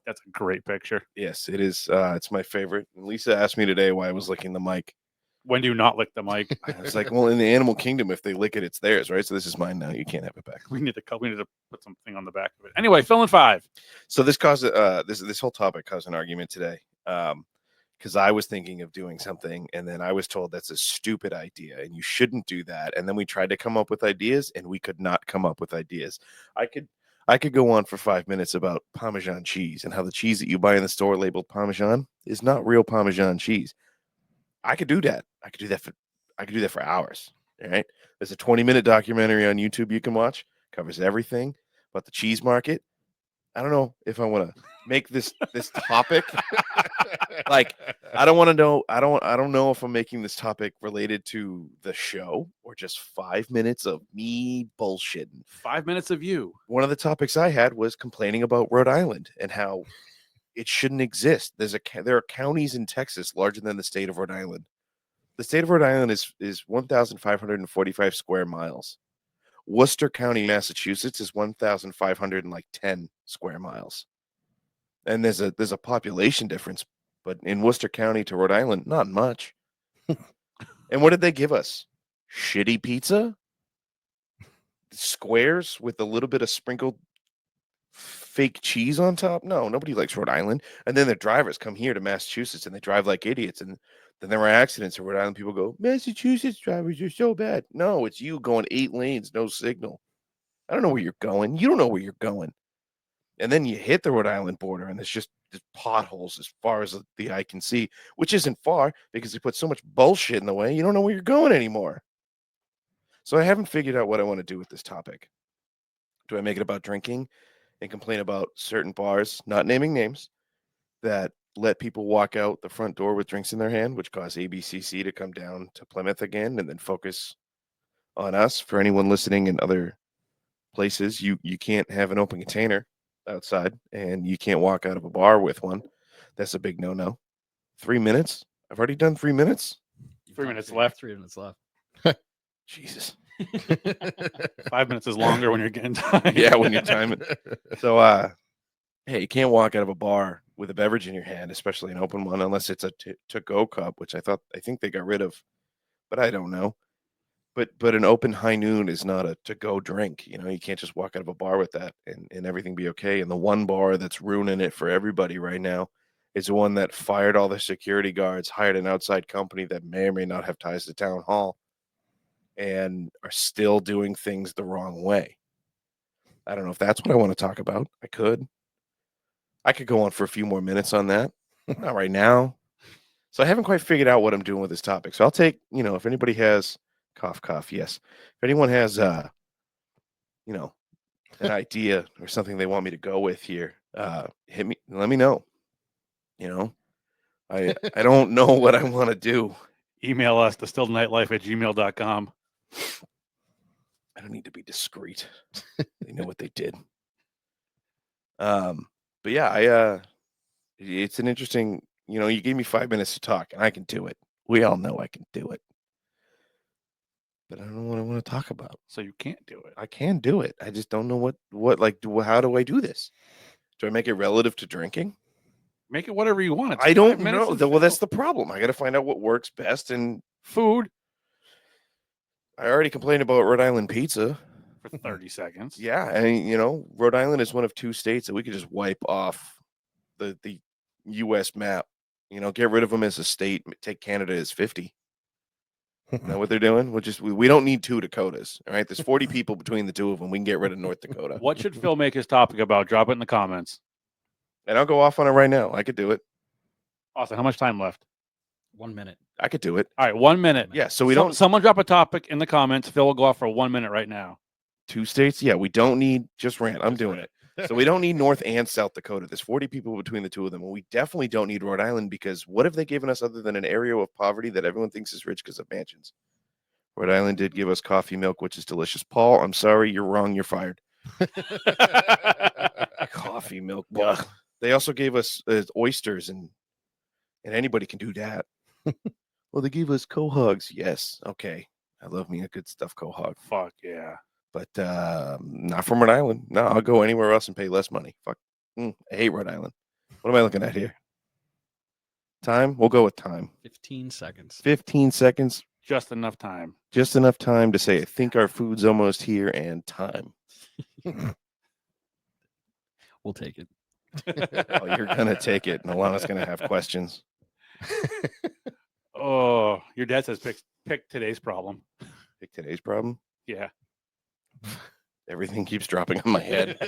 That's a great picture. Yes, it is. It's my favorite. Lisa asked me today why I was licking the mic. When do you not lick the mic? I was like, well, in the animal kingdom, if they lick it, it's theirs, right? So this is mine now. You can't have it back. We need to put something on the back of it. Anyway, fill in 5. So this caused this whole topic caused an argument today. Because I was thinking of doing something, and then I was told that's a stupid idea, and you shouldn't do that. And then we tried to come up with ideas, and we could not come up with ideas. I could go on for 5 minutes about Parmesan cheese and how the cheese that you buy in the store labeled Parmesan is not real Parmesan cheese. I could do that. I could do that for hours. All right. There's a 20-minute documentary on YouTube you can watch. Covers everything about the cheese market. I don't know if I want to make this topic like I don't want to know. I don't know if I'm making this topic related to the show or just 5 minutes of me bullshitting. 5 minutes of you. One of the topics I had was complaining about Rhode Island and how it shouldn't exist. There are counties in Texas larger than the state of Rhode Island. The state of Rhode Island is 1,545 square miles. Worcester County, Massachusetts is 1,510 square miles. And there's a population difference, but in Worcester County to Rhode Island, not much. And what did they give us? Shitty pizza? Squares with a little bit of sprinkled fake cheese on top? No, nobody likes Rhode Island. And then the drivers come here to Massachusetts and they drive like idiots. And then there are accidents in Rhode Island. People go, Massachusetts drivers are so bad. No, it's you going 8 lanes, no signal. I don't know where you're going. You don't know where you're going. And then you hit the Rhode Island border and there's just potholes as far as the eye can see, which isn't far because they put so much bullshit in the way. You don't know where you're going anymore. So I haven't figured out what I want to do with this topic. Do I make it about drinking and complain about certain bars, not naming names, that let people walk out the front door with drinks in their hand, which cause ABCC to come down to Plymouth again and then focus on us? For anyone listening in other places, you can't have an open container outside and you can't walk out of a bar with one. That's a big no-no. 3 minutes? I've already done 3 minutes. 3 minutes left. 3 minutes left. Jesus. 5 minutes is longer when you're getting time. Yeah, when you're timing. So, hey, you can't walk out of a bar with a beverage in your hand, especially an open one, unless it's a to-go cup, which I think they got rid of, but I don't know. But an open high noon is not a to-go drink. You know, you can't just walk out of a bar with that and everything be okay. And the one bar that's ruining it for everybody right now is the one that fired all the security guards, hired an outside company that may or may not have ties to town hall, and are still doing things the wrong way. I don't know if that's what I want to talk about. I could go on for a few more minutes on that. Not right now. So I haven't quite figured out what I'm doing with this topic. So I'll take, if anybody has cough, yes. If anyone has, an idea or something they want me to go with here, hit me, let me know. I don't know what I want to do. Email us, distillednightlife@gmail.com. I don't need to be discreet. They know what they did. But yeah, it's an interesting, you gave me 5 minutes to talk and I can do it. We all know I can do it. But I don't know what I want to talk about. So you can't do it. I can do it. I just don't know how do I do this? Do I make it relative to drinking? Make it whatever you want. I don't know. Well, that's the problem. I got to find out what works best in food. I already complained about Rhode Island pizza. For 30 seconds. Yeah, and Rhode Island is one of 2 states that we could just wipe off the U.S. map. Get rid of them as a state. Take Canada as 50. Is that what they're doing? We don't need 2 Dakotas. All right, there's 40 people between the 2 of them. We can get rid of North Dakota. What should Phil make his topic about? Drop it in the comments. And I'll go off on it right now. I could do it. Austin, how much time left? 1 minute. I could do it. All right, 1 minute. Yeah, so we don't. Someone drop a topic in the comments. Phil will go off for 1 minute right now. 2 states? Yeah, we don't need just rant. I'm doing it. So we don't need North and South Dakota. There's 40 people between the 2 of them. And we definitely don't need Rhode Island because what have they given us other than an area of poverty that everyone thinks is rich because of mansions? Rhode Island did give us coffee milk, which is delicious. Paul, I'm sorry. You're wrong. You're fired. Coffee milk. Ugh. They also gave us oysters, and anybody can do that. Well, they gave us quahogs. Yes. Okay. I love me a good stuffed quahog. Fuck yeah. but not from Rhode Island. No, I'll go anywhere else and pay less money. Fuck, I hate Rhode Island. What am I looking at here? Time? We'll go with time. 15 seconds. 15 seconds. Just enough time. Just enough time to say, I think our food's almost here, and time. We'll take it. Oh, you're going to take it. And Alana's going to have questions. Oh, your dad says pick today's problem. Pick today's problem. Yeah. Everything keeps dropping on my head.